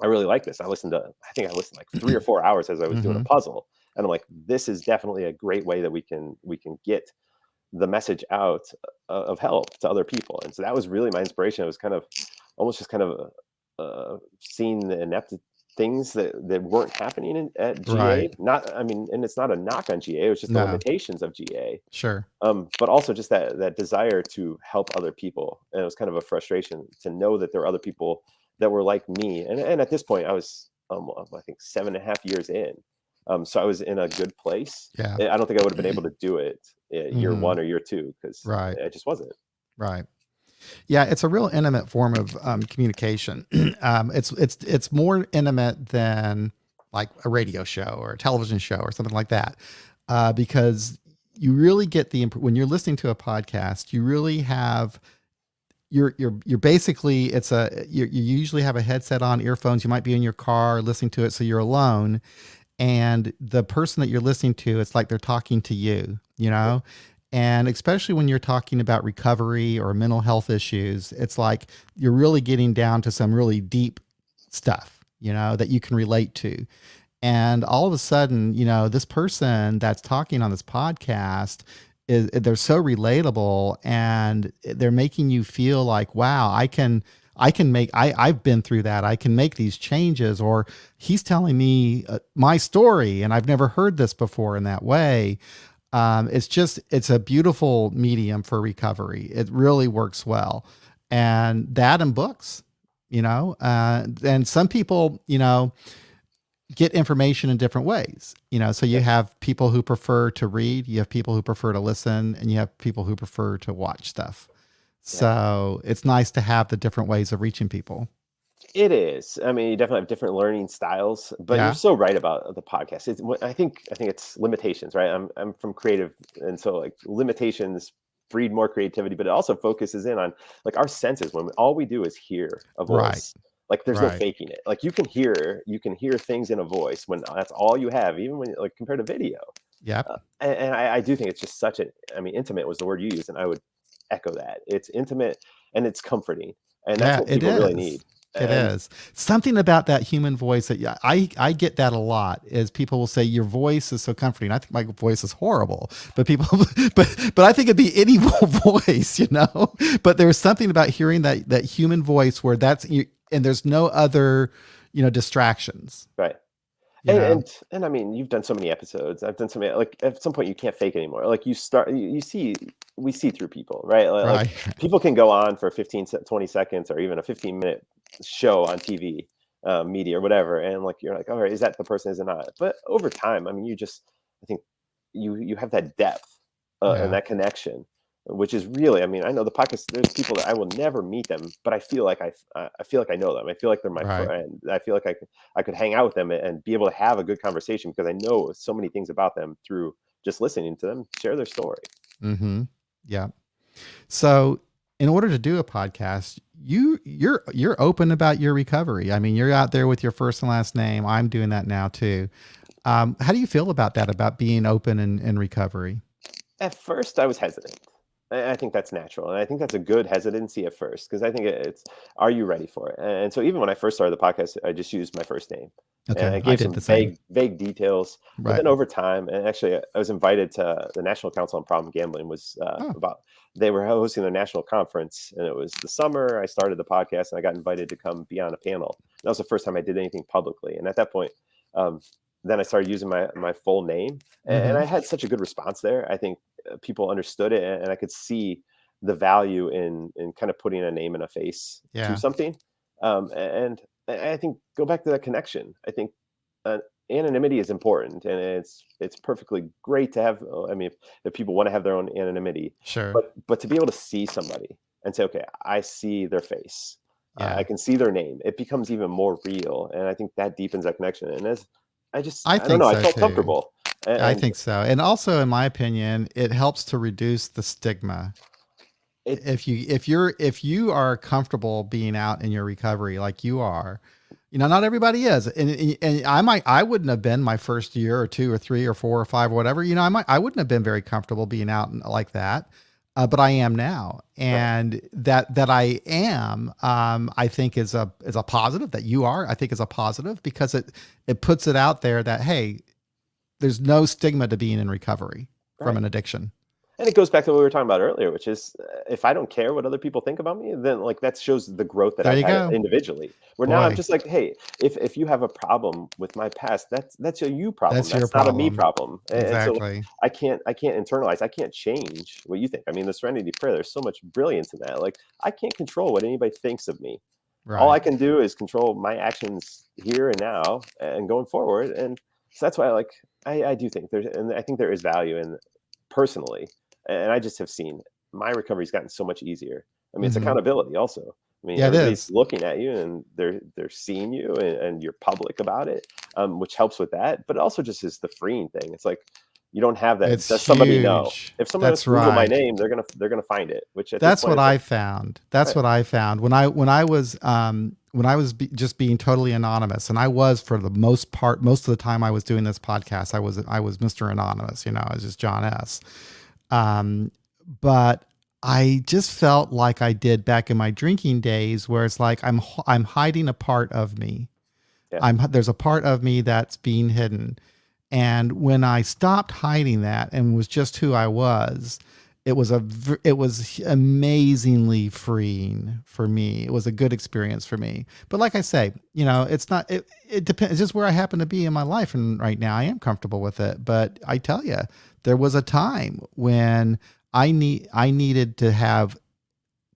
Speaker 2: I really like this. I think I listened like 3 or 4 hours as I was doing a
Speaker 1: Hmm.
Speaker 2: puzzle, and I'm like, this is definitely a great way that we can get the message out of help to other people. And so that was really my inspiration. It was kind of almost just kind of seeing the inept things that weren't happening at
Speaker 1: Right.
Speaker 2: GA. Not, I mean, and it's not a knock on GA. It was just the
Speaker 1: No.
Speaker 2: limitations of GA.
Speaker 1: Sure.
Speaker 2: But also just that desire to help other people. And it was kind of a frustration to know that there were other people that were like me. And at this point, I was, I think 7.5 years in. So I was in a good place.
Speaker 1: Yeah.
Speaker 2: I don't think I would have been able to do it year
Speaker 1: Hmm.
Speaker 2: one or year two, because
Speaker 1: Right.
Speaker 2: I just wasn't.
Speaker 1: Right. Yeah, it's a real intimate form of communication. It's more intimate than like a radio show or a television show or something like that, because you really get when you're listening to a podcast, you really have you're basically you usually have a headset on, earphones. You might be in your car listening to it, so you're alone, and the person that you're listening to, it's like they're talking to you, and especially when you're talking about recovery or mental health issues, it's like you're really getting down to some really deep stuff, that you can relate to. And all of a sudden, this person that's talking on this podcast they're so relatable, and they're making you feel like, wow, I've been through that. I can make these changes, or he's telling me my story and I've never heard this before in that way. It's a beautiful medium for recovery. It really works well. And that and books, and some people, get information in different ways, so you have people who prefer to read, you have people who prefer to listen, and you have people who prefer to watch stuff.
Speaker 2: Yeah.
Speaker 1: So it's nice to have the different ways of reaching people.
Speaker 2: It is. I mean, you definitely have different learning styles, but you're
Speaker 1: Yeah.
Speaker 2: so right about the podcast. I think it's limitations, right? I'm from creative, and so like limitations breed more creativity, but it also focuses in on like our senses when all we do is hear a
Speaker 1: Right.
Speaker 2: voice. Like there's no
Speaker 1: Right.
Speaker 2: faking it. Like you can hear things in a voice when that's all you have, even when like compared to video.
Speaker 1: Yep.
Speaker 2: And I do think it's just such a. I mean, intimate was the word you used, and I would echo that. It's intimate and it's comforting, and that's
Speaker 1: Yeah,
Speaker 2: what
Speaker 1: it
Speaker 2: people really
Speaker 1: is.
Speaker 2: need.
Speaker 1: It
Speaker 2: And
Speaker 1: is something about that human voice that, yeah, I get that a lot is people will say your voice is so comforting. I think my voice is horrible, but people, but I think it'd be any voice, but there's something about hearing that human voice where and there's no other, distractions,
Speaker 2: right.
Speaker 1: you
Speaker 2: And
Speaker 1: know?
Speaker 2: and and I mean, you've done so many episodes. I've done so many. Like at some point, you can't fake anymore. Like you see, we see through people, right? Like
Speaker 1: Right.
Speaker 2: people can go on for 20 seconds or even a 15-minute show on TV, media or whatever, and like you're like, all right, is that the person? Is it not? But over time, I mean, I think you have that depth and
Speaker 1: Yeah.
Speaker 2: that connection, which is really, I mean, I know the podcast. There's people that I will never meet them, but I feel like I feel like I know them. I feel like they're my
Speaker 1: Right.
Speaker 2: friend. I feel like I could hang out with them and be able to have a good conversation because I know so many things about them through just listening to them share their story.
Speaker 1: Mm-hmm. Yeah. So in order to do a podcast, you're open about your recovery. I mean, you're out there with your first and last name. I'm doing that now too. How do you feel about that, about being open in recovery?
Speaker 2: At first, I was hesitant. I think that's natural, and I think that's a good hesitancy at first because I think it's, are you ready for it? And so even when I first started the podcast, I just used my first name, and
Speaker 1: Okay.
Speaker 2: I
Speaker 1: I
Speaker 2: gave
Speaker 1: did
Speaker 2: some
Speaker 1: the same.
Speaker 2: vague details. But
Speaker 1: Right.
Speaker 2: then over time, and actually, I was invited to the National Council on Problem Gambling. Was
Speaker 1: Oh,
Speaker 2: about they were hosting their national conference, and it was the summer. I started the podcast, and I got invited to come be on a panel. That was the first time I did anything publicly, and at that point, um, then I started using my full name, and
Speaker 1: mm-hmm.
Speaker 2: I had such a good response there. I think people understood it, and I could see the value in kind of putting a name and a face to
Speaker 1: Yeah.
Speaker 2: something. And I think go back to that connection. I think uh, anonymity is important, and it's perfectly great to have. I mean, if people want to have their own anonymity,
Speaker 1: Sure.
Speaker 2: but to be able to see somebody and say, okay, I see their face. I
Speaker 1: Yeah.
Speaker 2: can see their name. It becomes even more real, and I think that deepens that connection. And as
Speaker 1: I
Speaker 2: I don't
Speaker 1: think
Speaker 2: know, I
Speaker 1: so
Speaker 2: felt
Speaker 1: too.
Speaker 2: comfortable,
Speaker 1: I
Speaker 2: and
Speaker 1: think so. And also, in my opinion, it helps to reduce the stigma.
Speaker 2: it
Speaker 1: If you are comfortable being out in your recovery like you are, not everybody is, and I wouldn't have been my first year or two or three or four or five or whatever. I wouldn't have been very comfortable being out like that, but I am now,
Speaker 2: right.
Speaker 1: and that I am, I think is a positive. That you are, I think, is a positive because it puts it out there that, hey, there's no stigma to being in recovery from
Speaker 2: Right.
Speaker 1: an addiction.
Speaker 2: And it goes back to what we were talking about earlier, which is if I don't care what other people think about me, then like that shows the growth that
Speaker 1: There
Speaker 2: I've
Speaker 1: you
Speaker 2: had
Speaker 1: go,
Speaker 2: individually. Where now I'm
Speaker 1: boy.
Speaker 2: just like, hey, if you have a problem with my past, that's a you problem.
Speaker 1: That's your
Speaker 2: That's not a me
Speaker 1: problem.
Speaker 2: problem. And so
Speaker 1: Exactly.
Speaker 2: I can't internalize. I can't change what you think. I mean, the Serenity Prayer. There's so much brilliance in that. Like I can't control what anybody thinks of me. All I
Speaker 1: Right.
Speaker 2: can do is control my actions here and now and going forward. And so that's why I do think and I think there is value in personally, and I just have seen my recovery's gotten so much easier. I mean, it's
Speaker 1: Hmm.
Speaker 2: accountability also. I mean,
Speaker 1: Yeah, it
Speaker 2: everybody's
Speaker 1: is.
Speaker 2: looking at you and they're seeing you and you're public about it, which helps with that. But it also just is the freeing thing. It's like you don't have that.
Speaker 1: It's
Speaker 2: Does somebody know?
Speaker 1: huge.
Speaker 2: If someone wants
Speaker 1: That's
Speaker 2: to Google my
Speaker 1: right.
Speaker 2: name, they're gonna find it. Which at this
Speaker 1: That's
Speaker 2: point,
Speaker 1: what
Speaker 2: it's like,
Speaker 1: I found. That's
Speaker 2: right,
Speaker 1: what I found when I was just being totally anonymous, and I was for the most part, most of the time I was doing this podcast, I was Mr. Anonymous. I was just John S. Um, but I just felt like I did back in my drinking days, where it's like I'm hiding a part of me.
Speaker 2: yeah,
Speaker 1: There's a part of me that's being hidden, and when I stopped hiding that and was just who I was, it was amazingly freeing for me. It was a good experience for me. But like I say, it's not it depends. It's just where I happen to be in my life, and right now I am comfortable with it. But I tell you, there was a time when I needed to have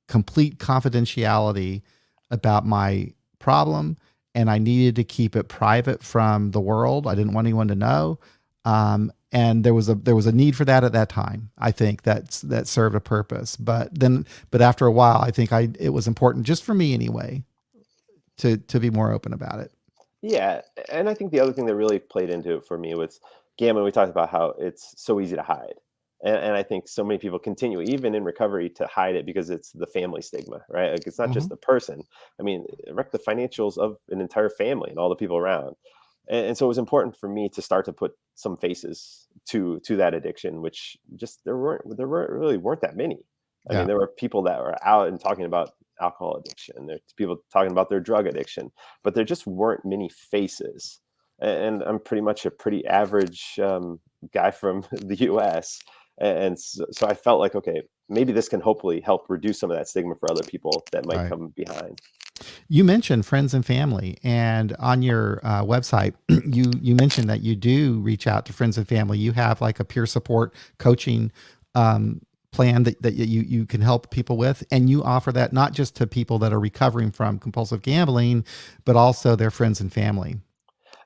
Speaker 1: complete confidentiality about my problem, and I needed to keep it private from the world. I didn't want anyone to know. And there was a need for that at that time. I think that served a purpose. But after a while, I think it was important, just for me anyway, to be more open about it.
Speaker 2: Yeah, and I think the other thing that really played into it for me was gambling. We talked about how it's so easy to hide, and I think so many people continue, even in recovery, to hide it because it's the family stigma, right? Like it's not just
Speaker 1: Hmm.
Speaker 2: the person. I mean, it wrecked the financials of an entire family and all the people around, and so it was important for me to start to put some faces to that addiction, which just there weren't that many. I mean,
Speaker 1: Yeah.
Speaker 2: there were people that were out and talking about alcohol addiction. There's people talking about their drug addiction, but there just weren't many faces. And I'm pretty much a pretty average guy from the US. And so I felt like, okay, maybe this can hopefully help reduce some of that stigma for other people that might
Speaker 1: Right.
Speaker 2: come behind.
Speaker 1: You mentioned friends and family, and on your website, you mentioned that you do reach out to friends and family. You have like a peer support coaching um, plan that you can help people with, and you offer that not just to people that are recovering from compulsive gambling, but also their friends and family.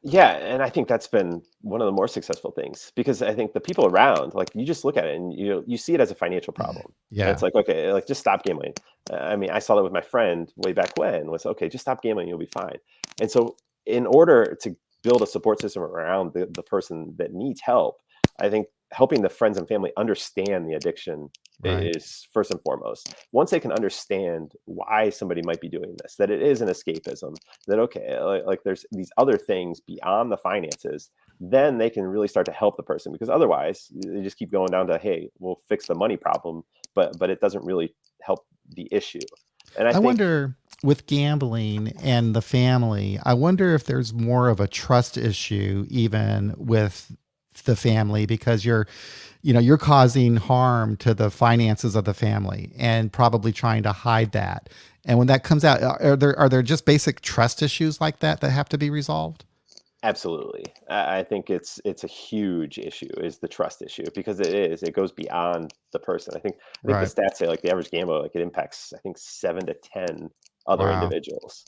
Speaker 2: Yeah, and I think that's been one of the more successful things because I think the people around, like you just look at it and you see it as a financial problem. And it's
Speaker 1: Yeah.
Speaker 2: like, okay, like just stop gambling. I mean, I saw that with my friend way back when was okay, just stop gambling, you'll be fine. And so in order to build a support system around the person that needs help, I think helping the friends and family understand the addiction
Speaker 1: Right.
Speaker 2: is first and foremost. Once they can understand why somebody might be doing this, that it is an escapism, that okay, like there's these other things beyond the finances, then they can really start to help the person, because otherwise they just keep going down to, hey, we'll fix the money problem, but it doesn't really help the issue. And I
Speaker 1: I
Speaker 2: think
Speaker 1: wonder, with gambling and the family, I wonder if there's more of a trust issue even with the family, because you're causing harm to the finances of the family and probably trying to hide that. And when that comes out, are there just basic trust issues like that have to be resolved?
Speaker 2: absolutely. I think it's a huge issue, is the trust issue, because it goes beyond the person. I think the
Speaker 1: Right.
Speaker 2: stats say like the average gambler, like it impacts, I think, 7 to 10 other
Speaker 1: Wow.
Speaker 2: individuals,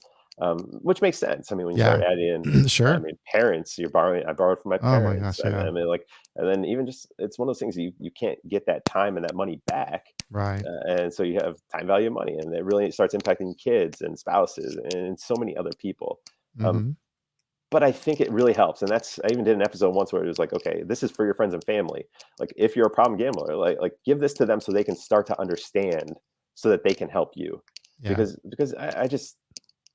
Speaker 2: which makes sense. I mean, when you start
Speaker 1: Yeah.
Speaker 2: adding in, I
Speaker 1: Sure.
Speaker 2: mean, parents, you're borrowing. I borrowed from my
Speaker 1: Oh my
Speaker 2: parents,
Speaker 1: gosh.
Speaker 2: and
Speaker 1: Yeah.
Speaker 2: I mean, like, and then even just it's one of those things that you can't get that time and that money back.
Speaker 1: Right.
Speaker 2: And so you have time value of money, and it really starts impacting kids and spouses and so many other people. Um,
Speaker 1: Hmm.
Speaker 2: but I think it really helps, and I even did an episode once where it was like, okay, this is for your friends and family. Like, if you're a problem gambler, like give this to them so they can start to understand, so that they can help you.
Speaker 1: Yeah.
Speaker 2: Because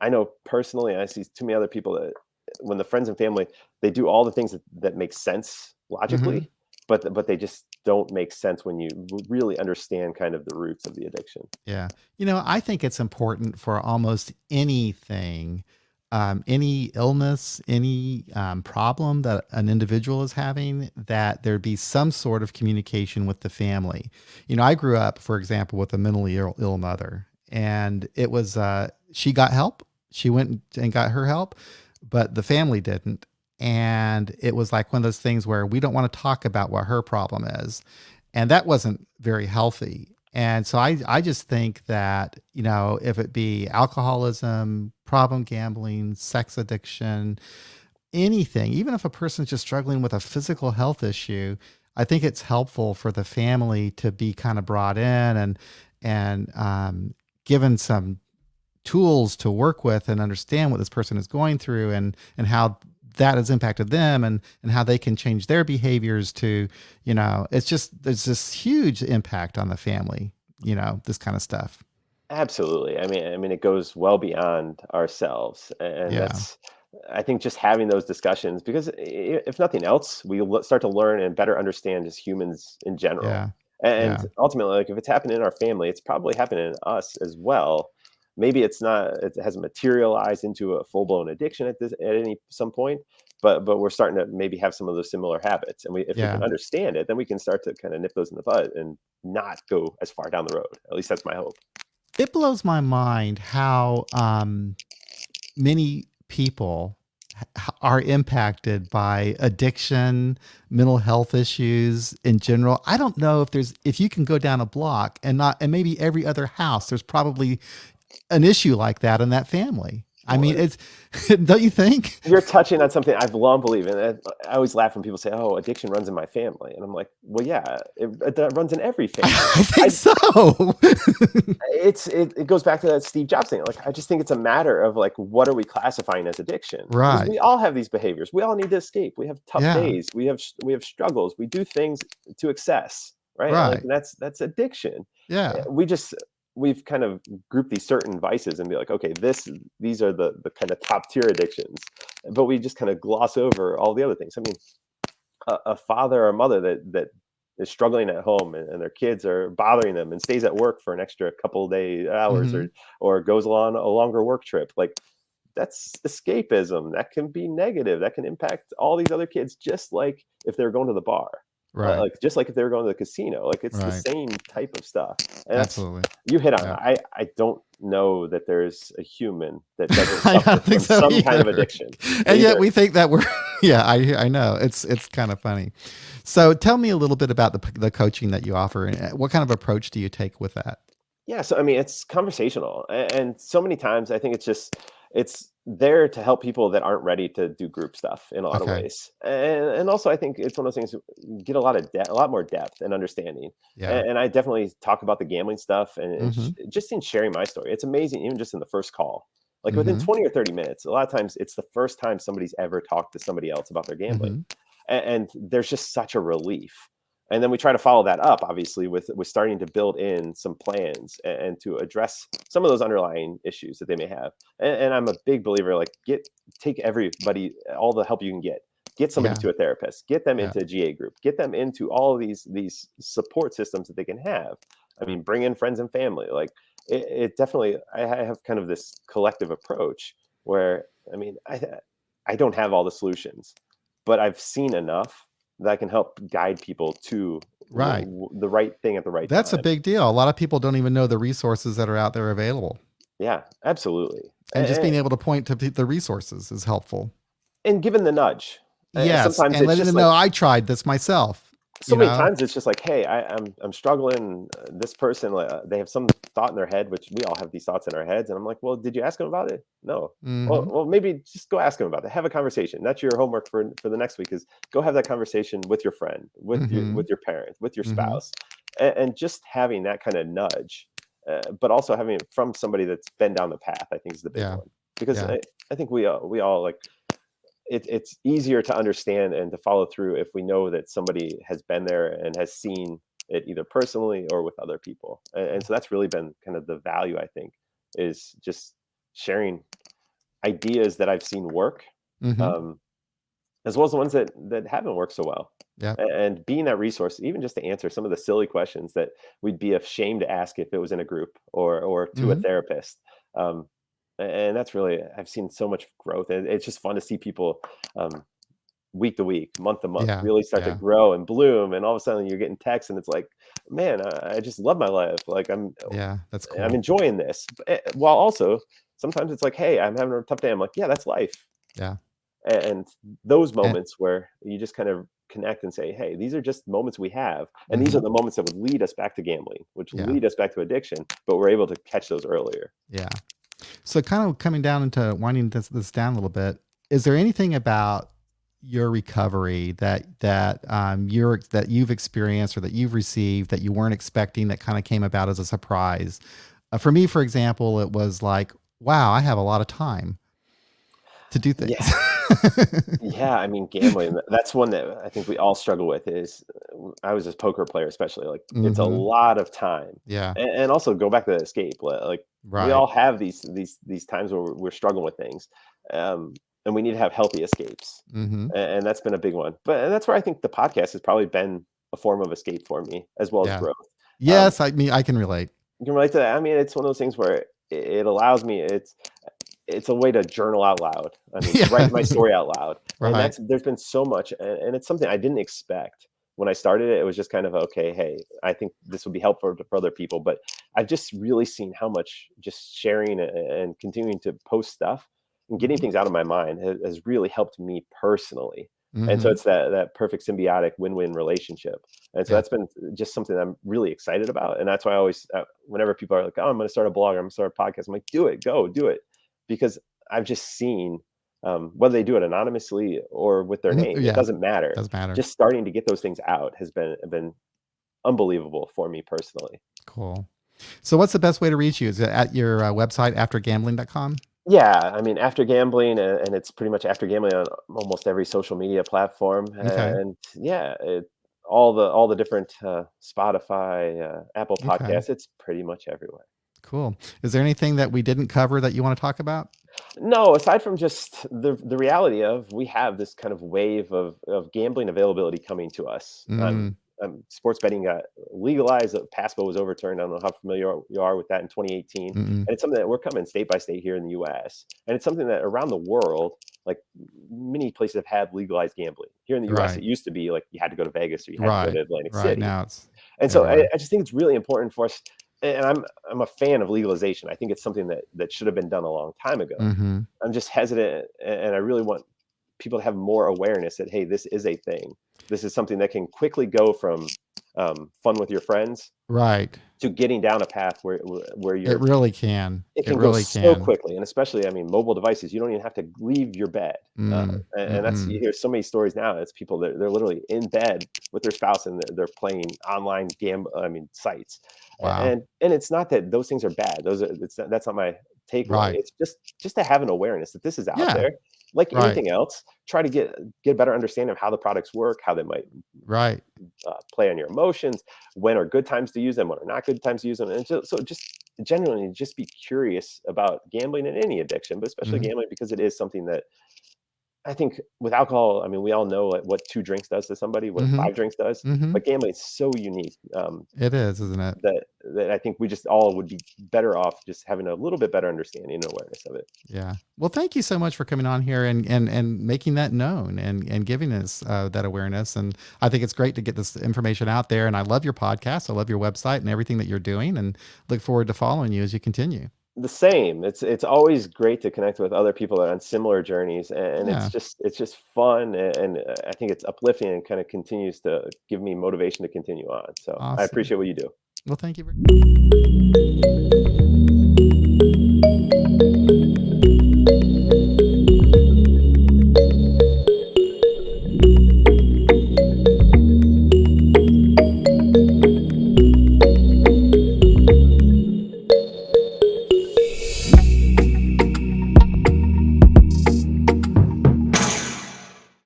Speaker 2: I know personally, and I see too many other people that when the friends and family, they do all the things that make sense
Speaker 1: Hmm.
Speaker 2: logically, but they just don't make sense when you really understand kind of the roots of the addiction.
Speaker 1: Yeah. I think it's important for almost anything, any illness, any problem that an individual is having, that there be some sort of communication with the family. I grew up, for example, with a mentally ill mother, and she got help. She went and got her help, but the family didn't. And it was like one of those things where we don't want to talk about what her problem is. And that wasn't very healthy. And so I just think that, if it be alcoholism, problem gambling, sex addiction, anything, even if a person's just struggling with a physical health issue, I think it's helpful for the family to be kind of brought in and given some tools to work with and understand what this person is going through, and how that has impacted them, and how they can change their behaviors to, it's just, there's this huge impact on the family, this kind of stuff.
Speaker 2: Absolutely. I mean, it goes well beyond ourselves, and
Speaker 1: Yeah.
Speaker 2: that's, I think, just having those discussions, because if nothing else, we start to learn and better understand just humans in general.
Speaker 1: Yeah.
Speaker 2: And
Speaker 1: Yeah.
Speaker 2: ultimately, like if it's happening in our family, it's probably happening in us as well. Maybe it's not, it hasn't materialized into a full blown addiction at any some point, but we're starting to maybe have some of those similar habits. And if we
Speaker 1: Yeah.
Speaker 2: can understand it, then we can start to kind of nip those in the bud and not go as far down the road. At least that's my hope.
Speaker 1: It blows my mind how many people are impacted by addiction, mental health issues in general. I don't know if you can go down a block and maybe every other house, there's probably an issue like that in that family. I mean, it's don't you think?
Speaker 2: You're touching on something I've long believed, and I always laugh when people say, "Oh, addiction runs in my family," and I'm like, "Well, yeah, it runs in every family."
Speaker 1: I think so.
Speaker 2: It goes back to that Steve Jobs thing. Like, I just think it's a matter of like, what are we classifying as addiction? Because
Speaker 1: Right.
Speaker 2: we all have these behaviors. We all need to escape. We have tough
Speaker 1: Yeah.
Speaker 2: days. We have struggles. We do things to excess, right? Like
Speaker 1: Right.
Speaker 2: that's addiction.
Speaker 1: Yeah.
Speaker 2: We've kind of grouped these certain vices and be like, okay, these are the kind of top tier addictions, but we just kind of gloss over all the other things. I mean, a father or a mother that is struggling at home and their kids are bothering them and stays at work for an extra couple of hours,
Speaker 1: Mm-hmm.
Speaker 2: or goes on a longer work trip, like that's escapism. That can be negative. That can impact all these other kids, just like if they're going to the bar.
Speaker 1: Right.
Speaker 2: Like just like if they were going to the casino, like it's the
Speaker 1: Right.
Speaker 2: same type of stuff. And that's,
Speaker 1: Absolutely.
Speaker 2: you hit on
Speaker 1: Yeah.
Speaker 2: it. I don't know that there's a human that doesn't
Speaker 1: I
Speaker 2: suffer
Speaker 1: don't think
Speaker 2: from
Speaker 1: so
Speaker 2: some kind of
Speaker 1: either.
Speaker 2: addiction.
Speaker 1: And yet
Speaker 2: Either.
Speaker 1: we think that we're yeah, I know. It's kind of funny. So tell me a little bit about the coaching that you offer and what kind of approach do you take with that?
Speaker 2: Yeah, so I mean, it's conversational, and so many times I think it's there to help people that aren't ready to do group stuff in a lot of
Speaker 1: Okay.
Speaker 2: ways, and also I think it's one of those things you get a lot more depth and understanding,
Speaker 1: Yeah.
Speaker 2: and I definitely talk about the gambling stuff and
Speaker 1: Mhm.
Speaker 2: just in sharing my story, it's amazing even just in the first call, like within
Speaker 1: Mhm.
Speaker 2: 20 or 30 minutes, a lot of times it's the first time somebody's ever talked to somebody else about their gambling,
Speaker 1: Mhm.
Speaker 2: and there's just such a relief. And then we try to follow that up, obviously, with starting to build in some plans and to address some of those underlying issues that they may have. And I'm a big believer, like take everybody all the help you can get somebody
Speaker 1: Yeah.
Speaker 2: to a therapist, get them
Speaker 1: Yeah.
Speaker 2: into a GA group, get them into all of these support systems that they can have. I mean, bring in friends and family. Like it definitely, I have kind of this collective approach where, I mean, I don't have all the solutions, but I've seen enough that can help guide people to
Speaker 1: Right.
Speaker 2: the right thing at the right
Speaker 1: That's a
Speaker 2: time.
Speaker 1: big deal. A lot of people don't even know the resources that are out there available.
Speaker 2: Yeah, absolutely.
Speaker 1: And just being able to point to the resources is helpful.
Speaker 2: And given the nudge,
Speaker 1: Yes,
Speaker 2: sometimes
Speaker 1: and
Speaker 2: it's
Speaker 1: letting
Speaker 2: just
Speaker 1: them
Speaker 2: like,
Speaker 1: know I tried this myself,
Speaker 2: so
Speaker 1: you
Speaker 2: many
Speaker 1: know?
Speaker 2: times it's just like, hey, I'm struggling. This person, they have some thought in their head, which we all have these thoughts in our heads, and I'm like, well, did you ask them about it? No.
Speaker 1: Mhm.
Speaker 2: Well, maybe just go ask them about it. Have a conversation. That's your homework for the next week. Is go have that conversation with your friend,
Speaker 1: Mhm.
Speaker 2: with your parent, with your
Speaker 1: Mhm.
Speaker 2: spouse, and just having that kind of nudge, but also having it from somebody that's been down the path. I think is the big
Speaker 1: Yeah.
Speaker 2: one, because
Speaker 1: Yeah.
Speaker 2: I think we all like it's easier to understand and to follow through if we know that somebody has been there and has seen it either personally or with other people. And so that's really been kind of the value, I think, is just sharing ideas that I've seen work,
Speaker 1: Mhm.
Speaker 2: um, as well as the ones that haven't worked so well.
Speaker 1: Yeah.
Speaker 2: And being that resource, even just to answer some of the silly questions that we'd be ashamed to ask if it was in a group or to a
Speaker 1: Mhm.
Speaker 2: therapist. Um, and that's really, I've seen so much growth, and it's just fun to see people, um, week to week, month to month,
Speaker 1: Yeah.
Speaker 2: really start to
Speaker 1: Yeah.
Speaker 2: grow and bloom. And all of a sudden you're getting texts and it's like, man, I just love my life. Like
Speaker 1: Yeah. That's
Speaker 2: I'm
Speaker 1: cool.
Speaker 2: enjoying this. While also sometimes it's like, hey, I'm having a tough day. I'm like, yeah, that's life.
Speaker 1: Yeah.
Speaker 2: And those
Speaker 1: And
Speaker 2: moments where you just kind of connect and say, hey, these are just moments we have. And these are
Speaker 1: mhm.
Speaker 2: the moments that would lead us back to gambling, which
Speaker 1: Yeah.
Speaker 2: lead us back to addiction, but we're able to catch those earlier.
Speaker 1: Yeah. So kind of coming down into winding this down a little bit, is there anything about your recovery that you've experienced or that you've received that you weren't expecting that kind of came about as a surprise? For me, for example, it was like, wow, I have a lot of time to do
Speaker 2: Yeah.
Speaker 1: things.
Speaker 2: Yeah, I mean, gambling, that's one that I think we all struggle with is, I was a poker player, especially, like, it's a
Speaker 1: Hmm.
Speaker 2: lot of time,
Speaker 1: Yeah.
Speaker 2: and also go back to escape, like, we
Speaker 1: Right.
Speaker 2: all have these times where we're struggling with things, and we need to have healthy escapes,
Speaker 1: Hmm.
Speaker 2: and that's been a big one, and that's where I think the podcast has probably been a form of escape for me, as well as
Speaker 1: Yeah.
Speaker 2: growth.
Speaker 1: Yes. I mean, I can relate.
Speaker 2: You can relate to that. I mean, it's one of those things where it allows me, it's a way to journal out loud. I mean,
Speaker 1: Yeah.
Speaker 2: write my story out loud. And
Speaker 1: Right.
Speaker 2: there's been so much, and it's something I didn't expect. When I started it, it was just kind of, okay, hey, I think this would be helpful for other people. But I've just really seen how much just sharing and continuing to post stuff and getting
Speaker 1: Mhm.
Speaker 2: things out of my mind has really helped me personally. And so
Speaker 1: Mhm.
Speaker 2: it's that perfect symbiotic win-win relationship. And so
Speaker 1: Yeah.
Speaker 2: that's been just something I'm really excited about. And that's why I always, whenever people are like, "Oh, I'm going to start a blog, I'm going to start a podcast," I'm like, "Do it, go, do it," because I've just seen, whether they do it anonymously or with their
Speaker 1: Mhm.
Speaker 2: name, it
Speaker 1: Yeah.
Speaker 2: doesn't matter.
Speaker 1: Does matter.
Speaker 2: Just starting to get those things out has been unbelievable for me personally.
Speaker 1: Cool. So what's the best way to reach you? Is it at your website, aftergambling.com?
Speaker 2: Yeah, I mean, after gambling, and it's pretty much after gambling on almost every social media platform,
Speaker 1: Okay.
Speaker 2: and yeah, all the different Spotify, Apple
Speaker 1: Okay.
Speaker 2: Podcasts, it's pretty much everywhere.
Speaker 1: Cool. Is there anything that we didn't cover that you want to talk about?
Speaker 2: No, aside from just the reality of we have this kind of wave of gambling availability coming to us.
Speaker 1: Mm,
Speaker 2: Sports betting got legalized. PASPA was overturned. I don't know how familiar you are with that in 2018, and
Speaker 1: mm-mm.
Speaker 2: it's something that we're coming state by state here in the U.S. And it's something that around the world, like many places have had legalized gambling. Here in the U.S.,
Speaker 1: Right.
Speaker 2: it used to be like you had to go to Vegas or you had to go
Speaker 1: Right.
Speaker 2: to Atlantic
Speaker 1: Right.
Speaker 2: City.
Speaker 1: Now it's
Speaker 2: And so I,
Speaker 1: everywhere.
Speaker 2: I just think it's really important for us. And I'm a fan of legalization. I think it's something that should have been done a long time ago.
Speaker 1: Mhm.
Speaker 2: I'm just hesitant, and I really want people to have more awareness that, hey, this is a thing. This is something that can quickly go from fun with your friends
Speaker 1: Right.
Speaker 2: to getting down a path where
Speaker 1: It
Speaker 2: you're.
Speaker 1: really can.
Speaker 2: It
Speaker 1: It
Speaker 2: can go
Speaker 1: really
Speaker 2: so
Speaker 1: can.
Speaker 2: quickly, and especially, I mean, mobile devices. You don't even have to leave your bed,
Speaker 1: Mm,
Speaker 2: and that's, you
Speaker 1: mm-mm.
Speaker 2: hear so many stories now. It's people that they're literally in bed with their spouse and they're playing online sites,
Speaker 1: Wow.
Speaker 2: and it's not that those things are bad. That's not my takeaway.
Speaker 1: Right.
Speaker 2: It's just to have an awareness that this is out
Speaker 1: Yeah.
Speaker 2: there. Like
Speaker 1: Right.
Speaker 2: anything else, try to get a better understanding of how the products work, how they might
Speaker 1: Right.
Speaker 2: play on your emotions, when are good times to use them, when are not good times to use them, and just genuinely just be curious about gambling and any addiction, but especially
Speaker 1: Mhm.
Speaker 2: gambling because it is something that I think with alcohol, I mean, we all know like what 2 drinks does to somebody, what
Speaker 1: Mhm.
Speaker 2: 5 drinks does,
Speaker 1: Mhm.
Speaker 2: but gambling is so unique,
Speaker 1: It is, isn't it?
Speaker 2: that I think we just all would be better off just having a little bit better understanding and awareness of it.
Speaker 1: Yeah. Well, thank you so much for coming on here and making that known and giving us that awareness. And I think it's great to get this information out there. And I love your podcast. I love your website and everything that you're doing. And look forward to following you as you continue.
Speaker 2: The same. It's always great to connect with other people that are on similar journeys, and
Speaker 1: Yeah.
Speaker 2: it's just fun, and I think it's uplifting and kind of continues to give me motivation to continue on. So I
Speaker 1: Awesome.
Speaker 2: appreciate what you do.
Speaker 1: Well, thank you.